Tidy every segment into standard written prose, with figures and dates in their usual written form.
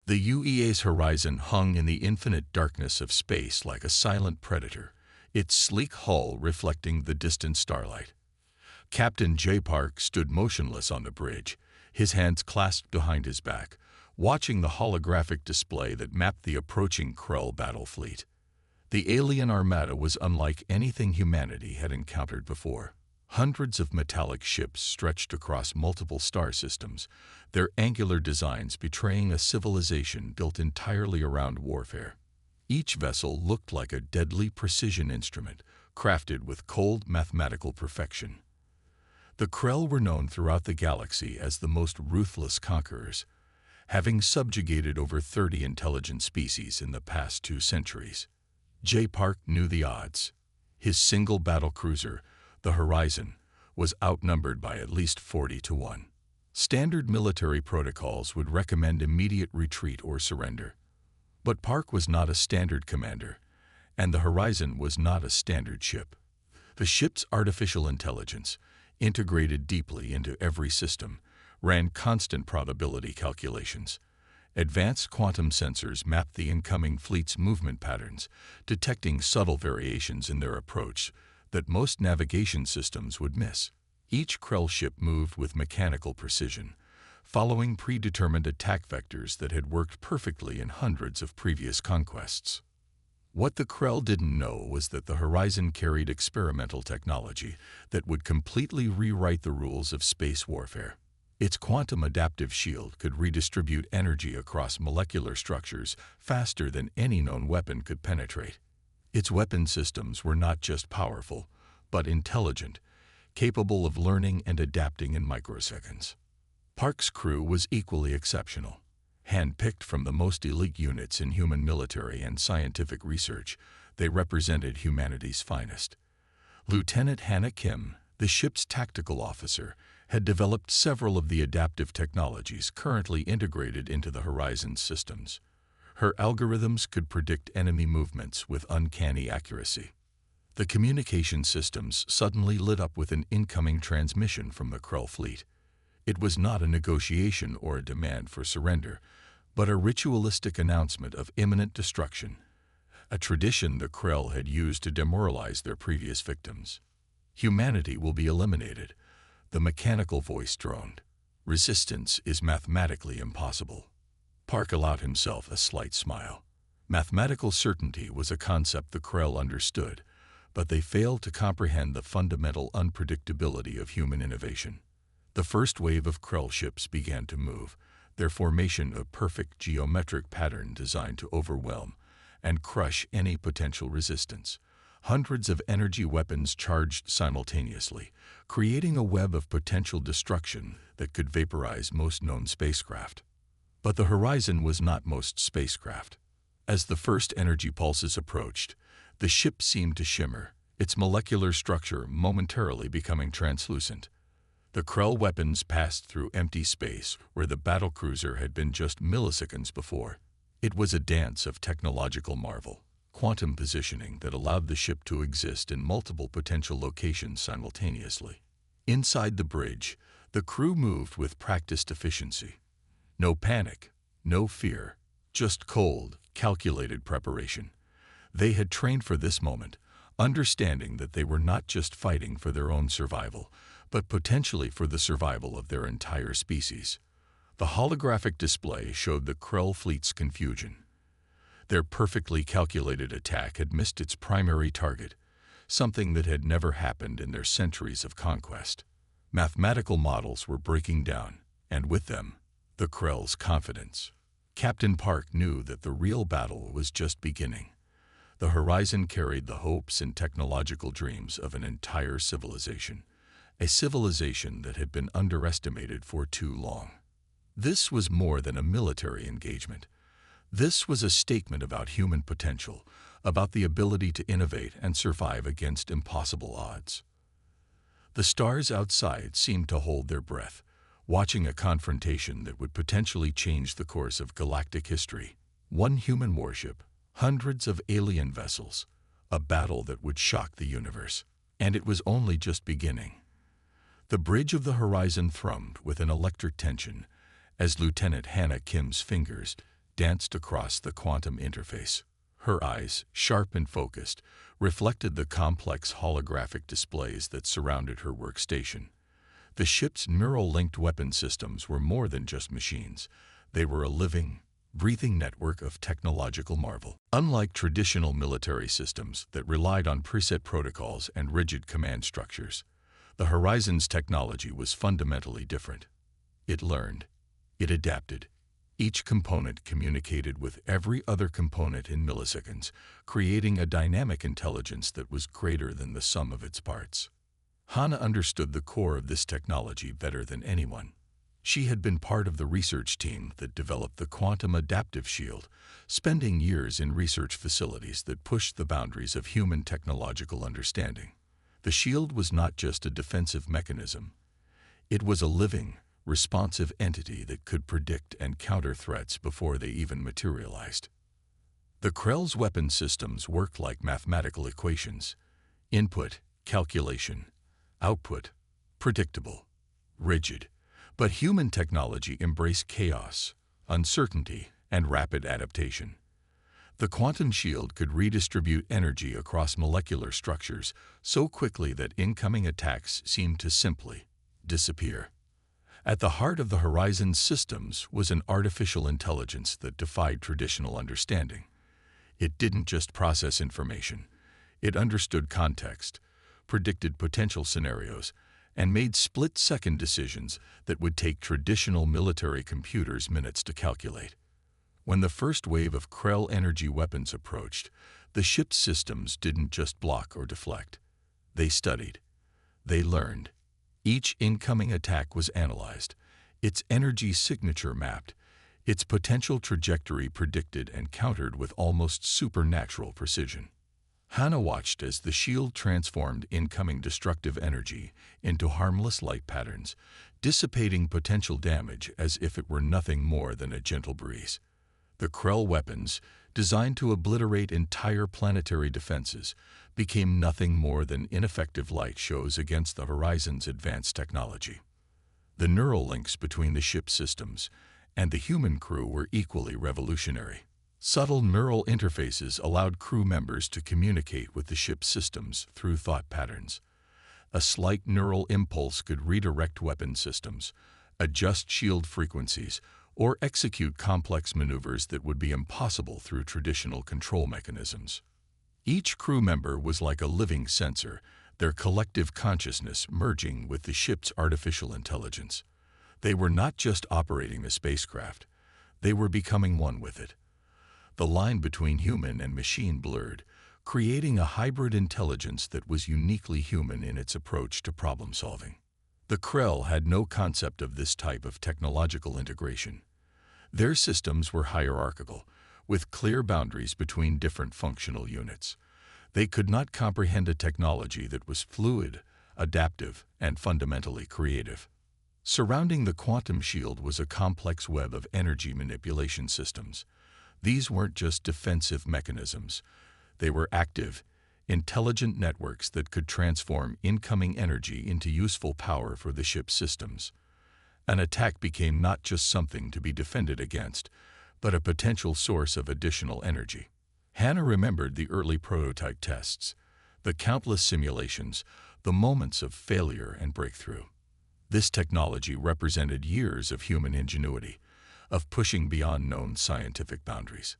The UEA's horizon hung in the infinite darkness of space like a silent predator, its sleek hull reflecting the distant starlight. Captain J. Park stood motionless on the bridge, his hands clasped behind his back, watching the holographic display that mapped the approaching Krell battle fleet. The alien armada was unlike anything humanity had encountered before. Hundreds of metallic ships stretched across multiple star systems, their angular designs betraying a civilization built entirely around warfare. Each vessel looked like a deadly precision instrument, crafted with cold mathematical perfection. The Krell were known throughout the galaxy as the most ruthless conquerors, having subjugated over 30 intelligent species in the past 2 centuries. J. Park knew the odds. His single battle cruiser, the Horizon, was outnumbered by at least 40 to 1. Standard military protocols would recommend immediate retreat or surrender. But Park was not a standard commander, and the Horizon was not a standard ship. The ship's artificial intelligence, integrated deeply into every system, ran constant probability calculations. Advanced quantum sensors mapped the incoming fleet's movement patterns, detecting subtle variations in their approach that most navigation systems would miss. Each Krell ship moved with mechanical precision, following predetermined attack vectors that had worked perfectly in hundreds of previous conquests. What the Krell didn't know was that the Horizon carried experimental technology that would completely rewrite the rules of space warfare. Its quantum adaptive shield could redistribute energy across molecular structures faster than any known weapon could penetrate. Its weapon systems were not just powerful, but intelligent, capable of learning and adapting in microseconds. Park's crew was equally exceptional. Hand-picked from the most elite units in human military and scientific research, they represented humanity's finest. Lieutenant Hannah Kim, the ship's tactical officer, had developed several of the adaptive technologies currently integrated into the Horizon's systems. Her algorithms could predict enemy movements with uncanny accuracy. The communication systems suddenly lit up with an incoming transmission from the Krell fleet. It was not a negotiation or a demand for surrender, but a ritualistic announcement of imminent destruction, a tradition the Krell had used to demoralize their previous victims. Humanity will be eliminated, the mechanical voice droned. Resistance is mathematically impossible. Park allowed himself a slight smile. Mathematical certainty was a concept the Krell understood, but they failed to comprehend the fundamental unpredictability of human innovation. The first wave of Krell ships began to move, their formation a perfect geometric pattern designed to overwhelm and crush any potential resistance. Hundreds of energy weapons charged simultaneously, creating a web of potential destruction that could vaporize most known spacecraft. But the Horizon was not most spacecraft. As the first energy pulses approached, the ship seemed to shimmer, its molecular structure momentarily becoming translucent. The Krell weapons passed through empty space where the battlecruiser had been just milliseconds before. It was a dance of technological marvel, quantum positioning that allowed the ship to exist in multiple potential locations simultaneously. Inside the bridge, the crew moved with practiced efficiency. No panic, no fear, just cold, calculated preparation. They had trained for this moment, understanding that they were not just fighting for their own survival, but potentially for the survival of their entire species. The holographic display showed the Krell fleet's confusion. Their perfectly calculated attack had missed its primary target, something that had never happened in their centuries of conquest. Mathematical models were breaking down, and with them, the Krell's confidence. Captain Park knew that the real battle was just beginning. The Horizon carried the hopes and technological dreams of an entire civilization, a civilization that had been underestimated for too long. This was more than a military engagement. This was a statement about human potential, about the ability to innovate and survive against impossible odds. The stars outside seemed to hold their breath, watching a confrontation that would potentially change the course of galactic history. One human warship, hundreds of alien vessels, a battle that would shock the universe. And it was only just beginning. The bridge of the Horizon thrummed with an electric tension as Lieutenant Hannah Kim's fingers danced across the quantum interface. Her eyes, sharp and focused, reflected the complex holographic displays that surrounded her workstation. The ship's neural-linked weapon systems were more than just machines. They were a living, breathing network of technological marvel. Unlike traditional military systems that relied on preset protocols and rigid command structures, the Horizon's technology was fundamentally different. It learned. It adapted. Each component communicated with every other component in milliseconds, creating a dynamic intelligence that was greater than the sum of its parts. Hana understood the core of this technology better than anyone. She had been part of the research team that developed the quantum adaptive shield, spending years in research facilities that pushed the boundaries of human technological understanding. The shield was not just a defensive mechanism. It was a living, responsive entity that could predict and counter threats before they even materialized. The Krell's weapon systems worked like mathematical equations: input, calculation; output, predictable, rigid. But human technology embraced chaos, uncertainty, and rapid adaptation. The quantum shield could redistribute energy across molecular structures so quickly that incoming attacks seemed to simply disappear. At the heart of the Horizon's systems was an artificial intelligence that defied traditional understanding. It didn't just process information. It understood context, predicted potential scenarios, and made split-second decisions that would take traditional military computers minutes to calculate. When the first wave of Krell energy weapons approached, the ship's systems didn't just block or deflect. They studied. They learned. Each incoming attack was analyzed, its energy signature mapped, its potential trajectory predicted and countered with almost supernatural precision. Hana watched as the shield transformed incoming destructive energy into harmless light patterns, dissipating potential damage as if it were nothing more than a gentle breeze. The Krell weapons, designed to obliterate entire planetary defenses, became nothing more than ineffective light shows against the Horizon's advanced technology. The neural links between the ship's systems and the human crew were equally revolutionary. Subtle neural interfaces allowed crew members to communicate with the ship's systems through thought patterns. A slight neural impulse could redirect weapon systems, adjust shield frequencies, or execute complex maneuvers that would be impossible through traditional control mechanisms. Each crew member was like a living sensor, their collective consciousness merging with the ship's artificial intelligence. They were not just operating the spacecraft, they were becoming one with it. The line between human and machine blurred, creating a hybrid intelligence that was uniquely human in its approach to problem solving. The Krell had no concept of this type of technological integration. Their systems were hierarchical, with clear boundaries between different functional units. They could not comprehend a technology that was fluid, adaptive, and fundamentally creative. Surrounding the quantum shield was a complex web of energy manipulation systems. These weren't just defensive mechanisms. They were active, intelligent networks that could transform incoming energy into useful power for the ship's systems. An attack became not just something to be defended against, but a potential source of additional energy. Hana remembered the early prototype tests, the countless simulations, the moments of failure and breakthrough. This technology represented years of human ingenuity, of pushing beyond known scientific boundaries.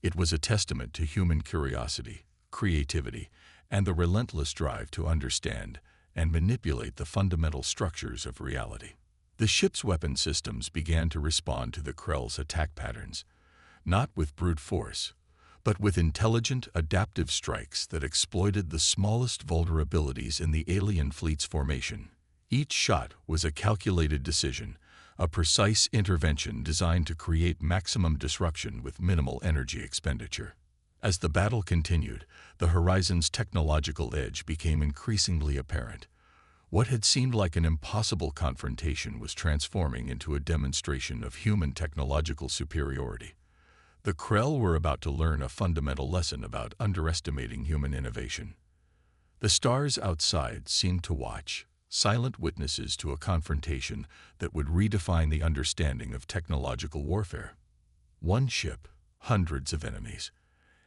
It was a testament to human curiosity, creativity, and the relentless drive to understand and manipulate the fundamental structures of reality. The ship's weapon systems began to respond to the Krell's attack patterns, not with brute force, but with intelligent, adaptive strikes that exploited the smallest vulnerabilities in the alien fleet's formation. Each shot was a calculated decision, a precise intervention designed to create maximum disruption with minimal energy expenditure. As the battle continued, the Horizon's technological edge became increasingly apparent. What had seemed like an impossible confrontation was transforming into a demonstration of human technological superiority. The Krell were about to learn a fundamental lesson about underestimating human innovation. The stars outside seemed to watch, silent witnesses to a confrontation that would redefine the understanding of technological warfare. One ship, hundreds of enemies,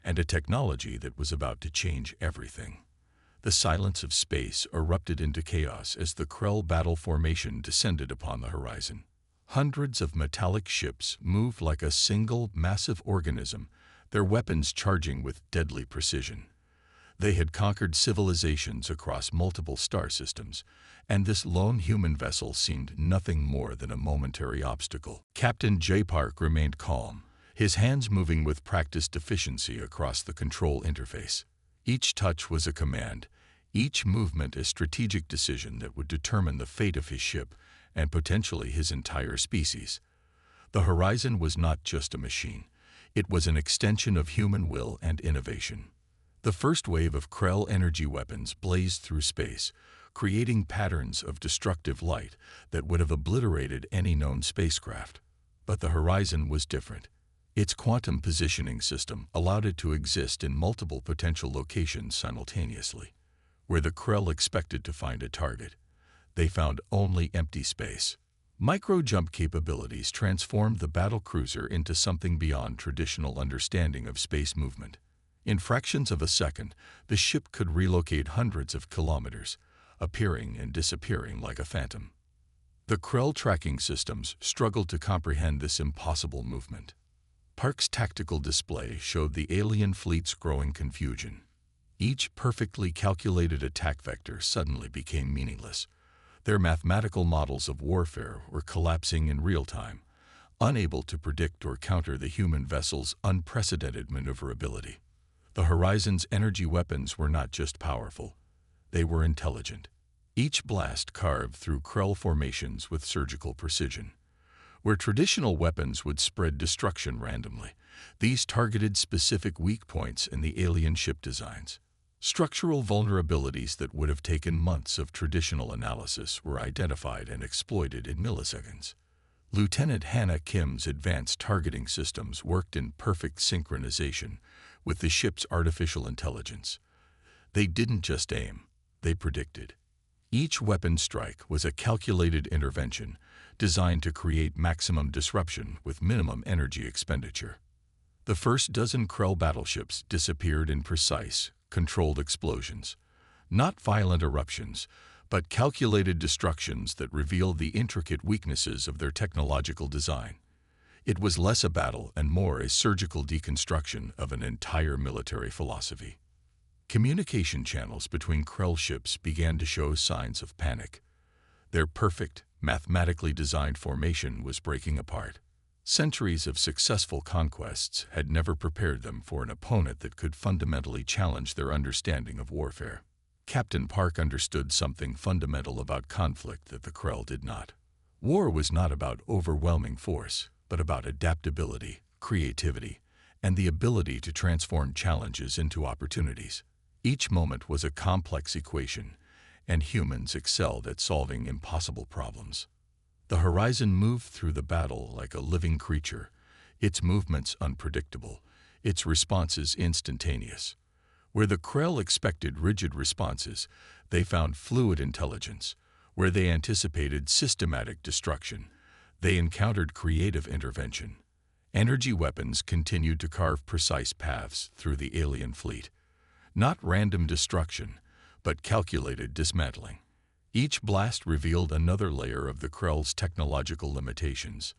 and a technology that was about to change everything. The silence of space erupted into chaos as the Krell battle formation descended upon the horizon. Hundreds of metallic ships moved like a single massive organism, their weapons charging with deadly precision. They had conquered civilizations across multiple star systems, and this lone human vessel seemed nothing more than a momentary obstacle. Captain J. Park remained calm, his hands moving with practiced efficiency across the control interface. Each touch was a command, each movement a strategic decision that would determine the fate of his ship and potentially his entire species. The Horizon was not just a machine, it was an extension of human will and innovation. The first wave of Krell energy weapons blazed through space, creating patterns of destructive light that would have obliterated any known spacecraft. But the Horizon was different. Its quantum positioning system allowed it to exist in multiple potential locations simultaneously. Where the Krell expected to find a target, they found only empty space. Micro-jump capabilities transformed the battlecruiser into something beyond traditional understanding of space movement. In fractions of a second, the ship could relocate hundreds of kilometers, appearing and disappearing like a phantom. The Krell tracking systems struggled to comprehend this impossible movement. Park's tactical display showed the alien fleet's growing confusion. Each perfectly calculated attack vector suddenly became meaningless. Their mathematical models of warfare were collapsing in real time, unable to predict or counter the human vessel's unprecedented maneuverability. The Horizon's energy weapons were not just powerful, they were intelligent. Each blast carved through Krell formations with surgical precision. Where traditional weapons would spread destruction randomly, these targeted specific weak points in the alien ship designs. Structural vulnerabilities that would have taken months of traditional analysis were identified and exploited in milliseconds. Lieutenant Hannah Kim's advanced targeting systems worked in perfect synchronization with the ship's artificial intelligence. They didn't just aim, they predicted. Each weapon strike was a calculated intervention designed to create maximum disruption with minimum energy expenditure. The first dozen Krell battleships disappeared in precise, controlled explosions. Not violent eruptions, but calculated destructions that revealed the intricate weaknesses of their technological design. It was less a battle and more a surgical deconstruction of an entire military philosophy. Communication channels between Krell ships began to show signs of panic. Their perfect, mathematically designed formation was breaking apart. Centuries of successful conquests had never prepared them for an opponent that could fundamentally challenge their understanding of warfare. Captain Park understood something fundamental about conflict that the Krell did not. War was not about overwhelming force, but about adaptability, creativity, and the ability to transform challenges into opportunities. Each moment was a complex equation, and humans excelled at solving impossible problems. The Horizon moved through the battle like a living creature, its movements unpredictable, its responses instantaneous. Where the Krell expected rigid responses, they found fluid intelligence. Where they anticipated systematic destruction, they encountered creative intervention. Energy weapons continued to carve precise paths through the alien fleet. Not random destruction, but calculated dismantling. Each blast revealed another layer of the Krell's technological limitations.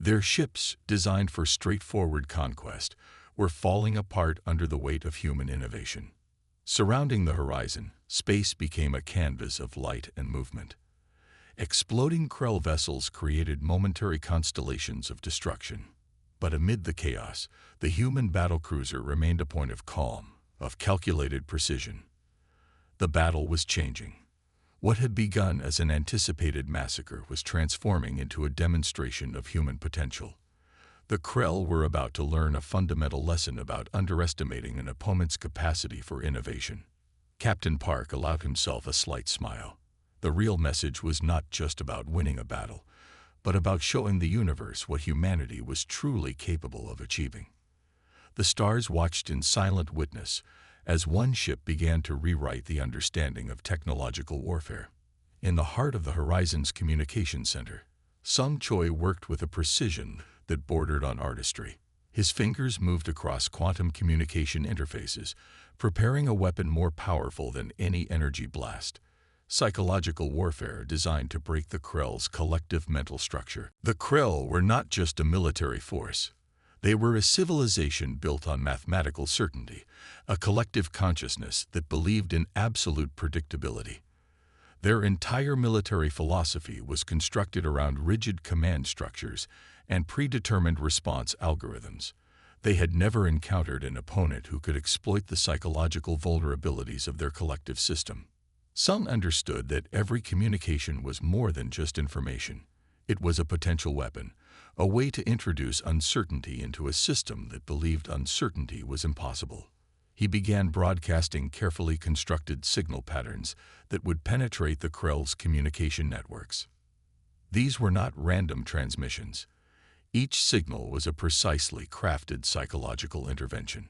Their ships, designed for straightforward conquest, were falling apart under the weight of human innovation. Surrounding the Horizon, space became a canvas of light and movement. Exploding Krell vessels created momentary constellations of destruction. But amid the chaos, the human battlecruiser remained a point of calm, of calculated precision. The battle was changing. What had begun as an anticipated massacre was transforming into a demonstration of human potential. The Krell were about to learn a fundamental lesson about underestimating an opponent's capacity for innovation. Captain Park allowed himself a slight smile. The real message was not just about winning a battle, but about showing the universe what humanity was truly capable of achieving. The stars watched in silent witness as one ship began to rewrite the understanding of technological warfare. In the heart of the Horizon's communication center, Sung Choi worked with a precision that bordered on artistry. His fingers moved across quantum communication interfaces, preparing a weapon more powerful than any energy blast. Psychological warfare designed to break the Krell's collective mental structure. The Krell were not just a military force. They were a civilization built on mathematical certainty, a collective consciousness that believed in absolute predictability. Their entire military philosophy was constructed around rigid command structures and predetermined response algorithms. They had never encountered an opponent who could exploit the psychological vulnerabilities of their collective system. Sung understood that every communication was more than just information. It was a potential weapon, a way to introduce uncertainty into a system that believed uncertainty was impossible. He began broadcasting carefully constructed signal patterns that would penetrate the Krell's communication networks. These were not random transmissions. Each signal was a precisely crafted psychological intervention.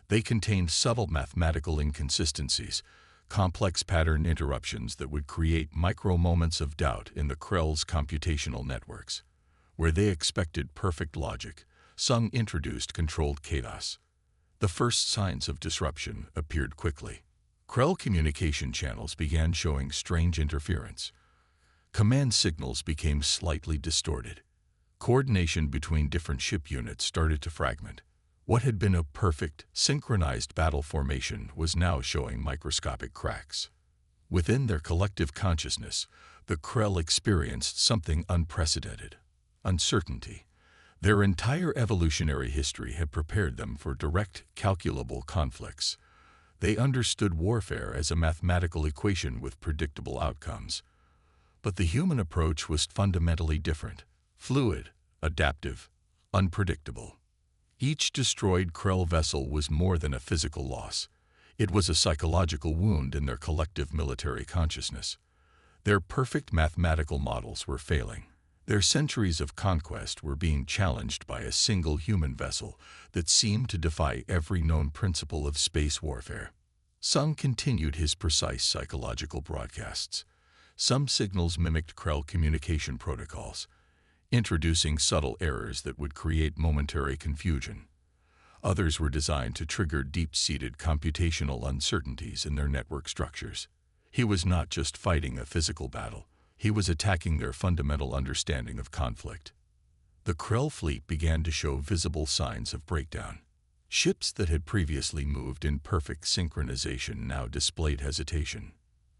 They contained subtle mathematical inconsistencies, complex pattern interruptions that would create micro-moments of doubt in the Krell's computational networks. Where they expected perfect logic, Sung introduced controlled chaos. The first signs of disruption appeared quickly. Krell communication channels began showing strange interference. Command signals became slightly distorted. Coordination between different ship units started to fragment. What had been a perfect, synchronized battle formation was now showing microscopic cracks. Within their collective consciousness, the Krell experienced something unprecedented: uncertainty. Their entire evolutionary history had prepared them for direct, calculable conflicts. They understood warfare as a mathematical equation with predictable outcomes. But the human approach was fundamentally different: fluid, adaptive, unpredictable. Each destroyed Krell vessel was more than a physical loss. It was a psychological wound in their collective military consciousness. Their perfect mathematical models were failing. Their centuries of conquest were being challenged by a single human vessel that seemed to defy every known principle of space warfare. Sung continued his precise psychological broadcasts. Some signals mimicked Krell communication protocols, introducing subtle errors that would create momentary confusion. Others were designed to trigger deep-seated computational uncertainties in their network structures. He was not just fighting a physical battle. He was attacking their fundamental understanding of conflict. The Krell fleet began to show visible signs of breakdown. Ships that had previously moved in perfect synchronization now displayed hesitation.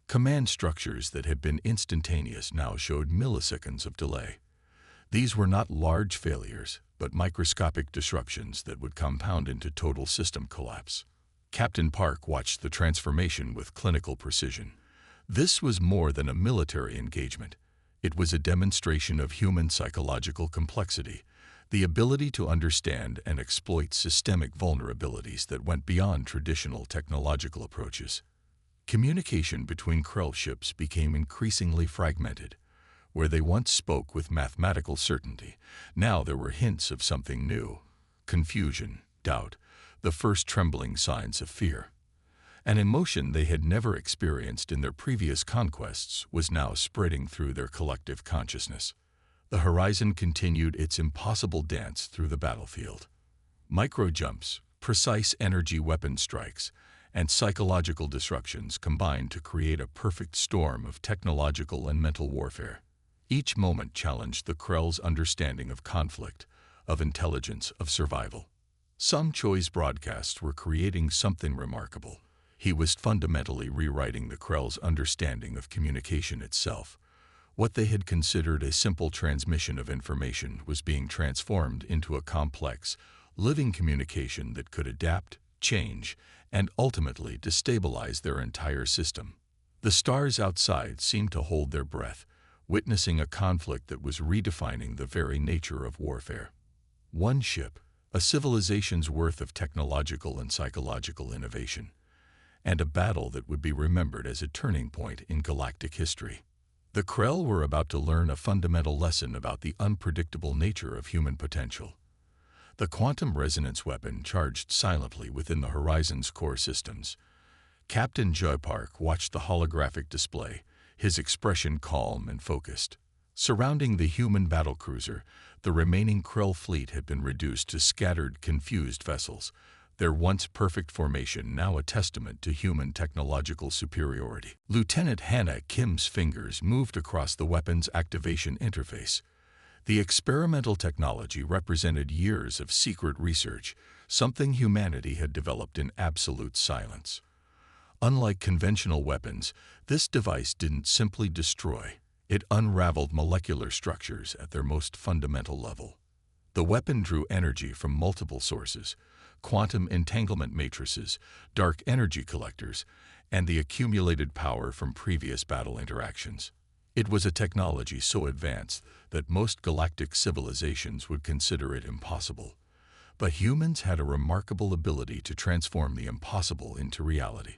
Command structures that had been instantaneous now showed milliseconds of delay. These were not large failures, but microscopic disruptions that would compound into total system collapse. Captain Park watched the transformation with clinical precision. This was more than a military engagement. It was a demonstration of human psychological complexity, the ability to understand and exploit systemic vulnerabilities that went beyond traditional technological approaches. Communication between Krell ships became increasingly fragmented. Where they once spoke with mathematical certainty, now there were hints of something new: confusion, doubt, the first trembling signs of fear. An emotion they had never experienced in their previous conquests was now spreading through their collective consciousness. The horizon continued its impossible dance through the battlefield. Micro-jumps, precise energy weapon strikes, and psychological disruptions combined to create a perfect storm of technological and mental warfare. Each moment challenged the Krell's understanding of conflict, of intelligence, of survival. Some Choi's broadcasts were creating something remarkable. He was fundamentally rewriting the Krell's understanding of communication itself. What they had considered a simple transmission of information was being transformed into a complex, living communication that could adapt, change, and ultimately destabilize their entire system. The stars outside seemed to hold their breath, witnessing a conflict that was redefining the very nature of warfare. One ship, a civilization's worth of technological and psychological innovation, and a battle that would be remembered as a turning point in galactic history. The Krell were about to learn a fundamental lesson about the unpredictable nature of human potential. The quantum resonance weapon charged silently within the Horizon's core systems. Captain J. Park watched the holographic display, his expression calm and focused. Surrounding the human battlecruiser, The remaining Krell fleet had been reduced to scattered, confused vessels, their once perfect formation now a testament to human technological superiority. Lieutenant Hannah Kim's fingers moved across the weapon's activation interface. The experimental technology represented years of secret research, something humanity had developed in absolute silence. Unlike conventional weapons, this device didn't simply destroy. It unraveled molecular structures at their most fundamental level. The weapon drew energy from multiple sources: quantum entanglement matrices, dark energy collectors, and the accumulated power from previous battle interactions. It was a technology so advanced that most galactic civilizations would consider it impossible. But humans had a remarkable ability to transform the impossible into reality.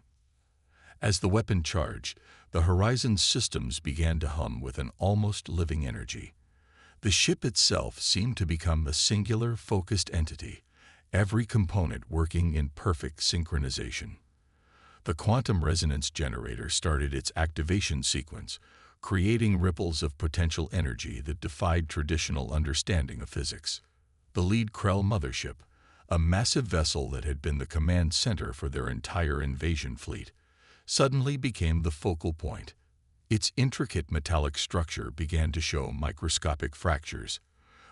As the weapon charged, the Horizon's systems began to hum with an almost living energy. The ship itself seemed to become a singular, focused entity, every component working in perfect synchronization. The quantum resonance generator started its activation sequence, creating ripples of potential energy that defied traditional understanding of physics. The lead Krell mothership, a massive vessel that had been the command center for their entire invasion fleet, suddenly became the focal point. Its intricate metallic structure began to show microscopic fractures,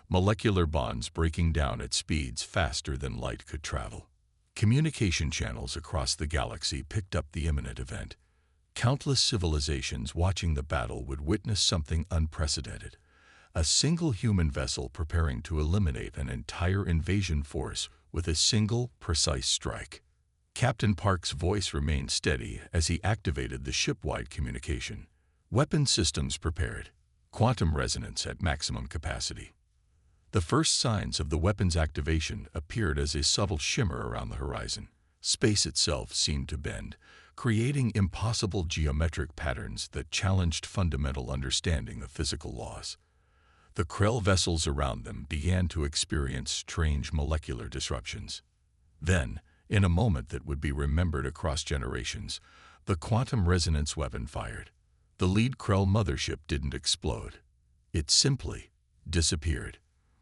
molecular bonds breaking down at speeds faster than light could travel. Communication channels across the galaxy picked up the imminent event. Countless civilizations watching the battle would witness something unprecedented: a single human vessel preparing to eliminate an entire invasion force with a single, precise strike. Captain Park's voice remained steady as he activated the ship-wide communication. Weapon systems prepared. Quantum resonance at maximum capacity. The first signs of the weapon's activation appeared as a subtle shimmer around the horizon. Space itself seemed to bend, creating impossible geometric patterns that challenged fundamental understanding of physical laws. The Krell vessels around them began to experience strange molecular disruptions. Then, in a moment that would be remembered across generations, the quantum resonance weapon fired. The lead Krell mothership didn't explode. It simply disappeared.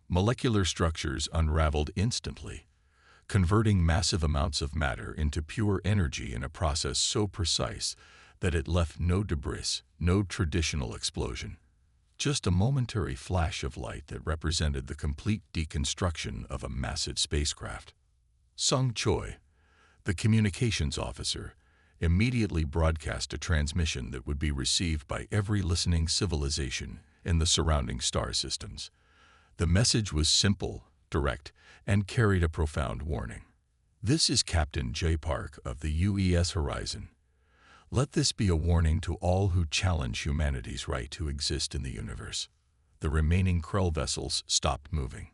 Molecular structures unraveled instantly, converting massive amounts of matter into pure energy in a process so precise that it left no debris, no traditional explosion. Just a momentary flash of light that represented the complete deconstruction of a massive spacecraft. Sung Choi, the communications officer, immediately broadcast a transmission that would be received by every listening civilization in the surrounding star systems. The message was simple, direct, and carried a profound warning. This is Captain J. Park of the UES Horizon. Let this be a warning to all who challenge humanity's right to exist in the universe. The remaining Krell vessels stopped moving.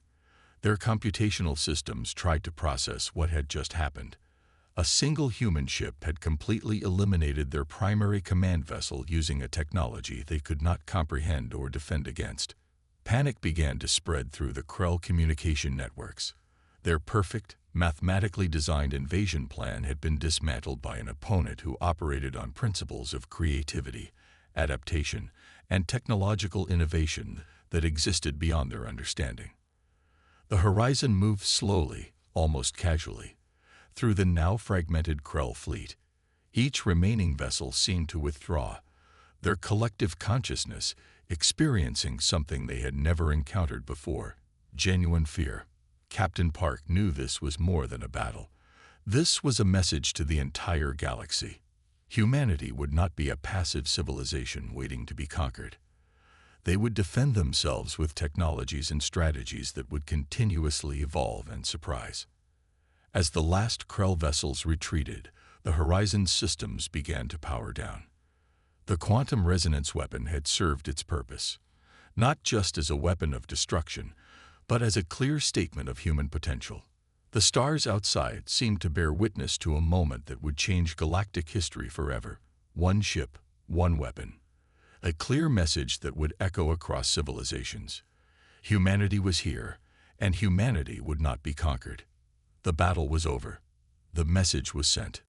Their computational systems tried to process what had just happened. A single human ship had completely eliminated their primary command vessel using a technology they could not comprehend or defend against. Panic began to spread through the Krell communication networks. Their perfect, mathematically designed invasion plan had been dismantled by an opponent who operated on principles of creativity, adaptation, and technological innovation that existed beyond their understanding. The Horizon moved slowly, almost casually, through the now fragmented Krell fleet. Each remaining vessel seemed to withdraw, their collective consciousness experiencing something they had never encountered before: genuine fear. Captain Park knew this was more than a battle. This was a message to the entire galaxy. Humanity would not be a passive civilization waiting to be conquered. They would defend themselves with technologies and strategies that would continuously evolve and surprise. As the last Krell vessels retreated, the Horizon's systems began to power down. The quantum resonance weapon had served its purpose, not just as a weapon of destruction, but as a clear statement of human potential. The stars outside seemed to bear witness to a moment that would change galactic history forever. One ship, one weapon. A clear message that would echo across civilizations. Humanity was here, and humanity would not be conquered. The battle was over. The message was sent.